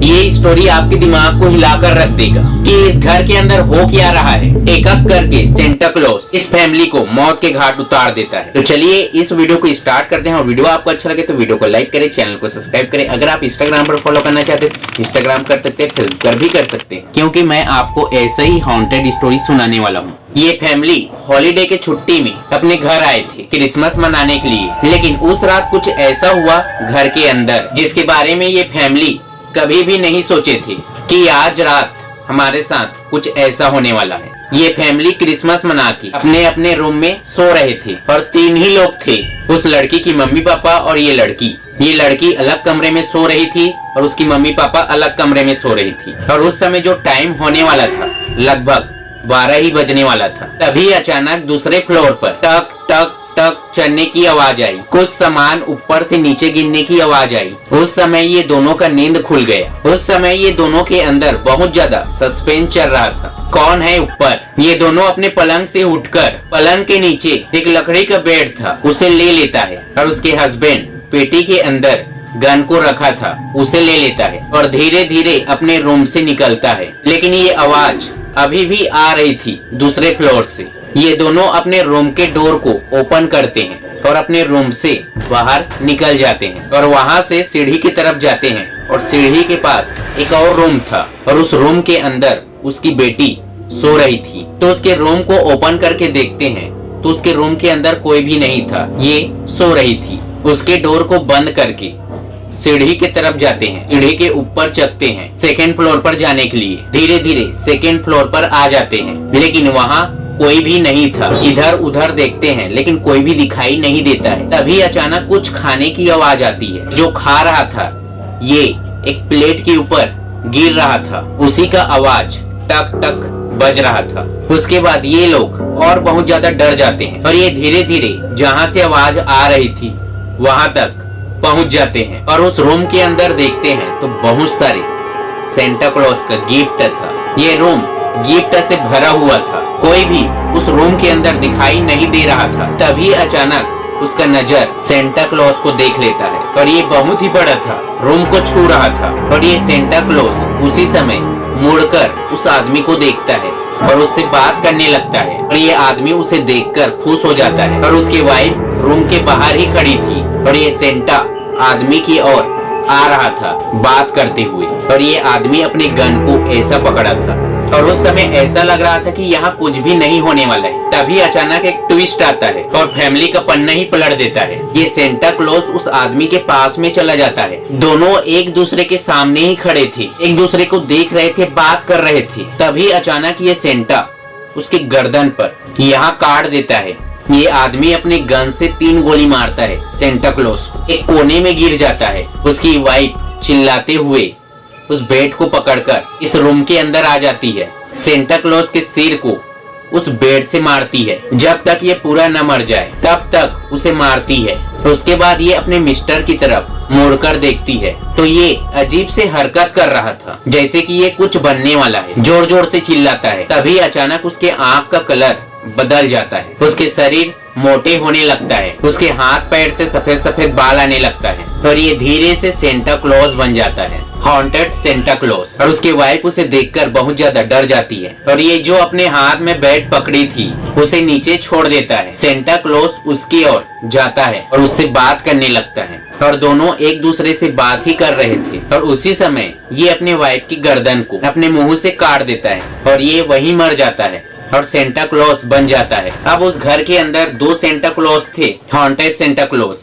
ये स्टोरी आपके दिमाग को हिलाकर रख देगा कि इस घर के अंदर हो क्या रहा है। एक एक करके सेंटा क्लॉज इस फैमिली को मौत के घाट उतार देता है। तो चलिए इस वीडियो को स्टार्ट करते हैं, और वीडियो आपको अच्छा लगे तो वीडियो को लाइक करें, चैनल को सब्सक्राइब करें। अगर आप इंस्टाग्राम पर फॉलो करना चाहते हैं इंस्टाग्राम कर सकते हैं, फेसबुक पर भी कर सकते हैं, क्योंकि मैं आपको ऐसे ही हॉन्टेड स्टोरी सुनाने वाला हूँ। ये फैमिली हॉलीडे के छुट्टी में अपने घर आए थे क्रिसमस मनाने के लिए, लेकिन उस रात कुछ ऐसा हुआ घर के अंदर जिसके बारे में ये फैमिली कभी भी नहीं सोचे थे कि आज रात हमारे साथ कुछ ऐसा होने वाला है। ये फैमिली क्रिसमस मना के अपने अपने रूम में सो रहे थे, और 3 ही लोग थे, उस लड़की की मम्मी पापा और ये लड़की। ये लड़की अलग कमरे में सो रही थी और उसकी मम्मी पापा अलग कमरे में सो रही थी। और उस समय जो टाइम होने वाला था लगभग 12 ही बजने वाला था। तभी अचानक दूसरे फ्लोर पर टक टक टक चलने की आवाज आई, कुछ सामान ऊपर से नीचे गिरने की आवाज आई। उस समय ये दोनों का नींद खुल गया। उस समय ये दोनों के अंदर बहुत ज्यादा सस्पेंस चल रहा था, कौन है ऊपर। ये दोनों अपने पलंग से उठकर पलंग के नीचे एक लकड़ी का बेड था उसे ले लेता है, और उसके हस्बैंड पेटी के अंदर गन को रखा था उसे ले लेता है और धीरे धीरे अपने रूम से निकलता है। लेकिन ये आवाज अभी भी आ रही थी दूसरे फ्लोर से। ये दोनों अपने रूम के डोर को ओपन करते हैं और अपने रूम से बाहर निकल जाते हैं, और वहां से सीढ़ी की तरफ जाते हैं, और सीढ़ी के पास एक और रूम था, और उस रूम के अंदर उसकी बेटी सो रही थी। तो उसके रूम को ओपन करके देखते हैं तो उसके रूम के अंदर कोई भी नहीं था, ये सो रही थी। उसके डोर को बंद करके सीढ़ी की तरफ जाते हैं, सीढ़ी के ऊपर चढ़ते हैं सेकेंड फ्लोर पर जाने के लिए। धीरे धीरे सेकेंड फ्लोर पर आ जाते हैं, लेकिन वहाँ कोई भी नहीं था। इधर उधर देखते हैं लेकिन कोई भी दिखाई नहीं देता है। तभी अचानक कुछ खाने की आवाज आती है। जो खा रहा था ये एक प्लेट के ऊपर गिर रहा था, उसी का आवाज टक टक बज रहा था। उसके बाद ये लोग और बहुत ज्यादा डर जाते हैं, और ये धीरे धीरे जहाँ से आवाज आ रही थी वहां तक पहुंच जाते हैं, और उस रूम के अंदर देखते हैं तो बहुत सारे सेंटा क्लॉज का गिफ्ट था। ये रूम गिफ्ट से भरा हुआ था, कोई भी उस रूम के अंदर दिखाई नहीं दे रहा था। तभी अचानक उसका नजर सेंटा क्लॉज को देख लेता है, और ये बहुत ही बड़ा था, रूम को छू रहा था। और ये सेंटा क्लॉज उसी समय मुड़कर उस आदमी को देखता है और उससे बात करने लगता है, और ये आदमी उसे देखकर खुश हो जाता है। और उसकी वाइफ रूम के बाहर ही खड़ी थी, और ये सेंटा आदमी की ओर आ रहा था बात करते हुए, और ये आदमी अपने गन को ऐसा पकड़ा था, और उस समय ऐसा लग रहा था कि यहाँ कुछ भी नहीं होने वाला है। तभी अचानक एक ट्विस्ट आता है और फैमिली का पन्ना ही पलट देता है। ये सेंटा क्लॉज उस आदमी के पास में चला जाता है। दोनों एक दूसरे के सामने ही खड़े थे, एक दूसरे को देख रहे थे, बात कर रहे थे। तभी अचानक ये सेंटा उसके गर्दन पर यहाँ काट देता है। ये आदमी अपने गन से 3 गोली मारता है सेंटा क्लॉज को, एक कोने में गिर जाता है। उसकी वाइफ चिल्लाते हुए उस बेड को पकड़कर इस रूम के अंदर आ जाती है, सेंटा क्लॉज के सिर को उस बेड से मारती है। जब तक ये पूरा न मर जाए तब तक उसे मारती है। उसके बाद ये अपने मिस्टर की तरफ मुड़कर देखती है तो ये अजीब से हरकत कर रहा था, जैसे कि ये कुछ बनने वाला है। जोर जोर से चिल्लाता है। तभी अचानक उसके आँख का कलर बदल जाता है, उसके शरीर मोटे होने लगता है, उसके हाथ पैर से सफेद सफेद बाल आने लगता है, और ये धीरे से सेंटा क्लॉज बन जाता है, हॉन्टेड सेंटा क्लॉज। और उसकी वाइफ उसे देखकर बहुत ज्यादा डर जाती है, और ये जो अपने हाथ में बैट पकड़ी थी उसे नीचे छोड़ देता है। सेंटा क्लॉज उसकी ओर जाता है और उससे बात करने लगता है, और दोनों एक दूसरे से बात ही कर रहे थे। और उसी समय ये अपने वाइफ की गर्दन को अपने मुंह से काट देता है, और ये वहीं मर जाता है और सेंटा क्लॉज बन जाता है। अब उस घर के अंदर 2 सेंटा क्लॉज थे, हॉन्टेड सेंटा क्लॉज।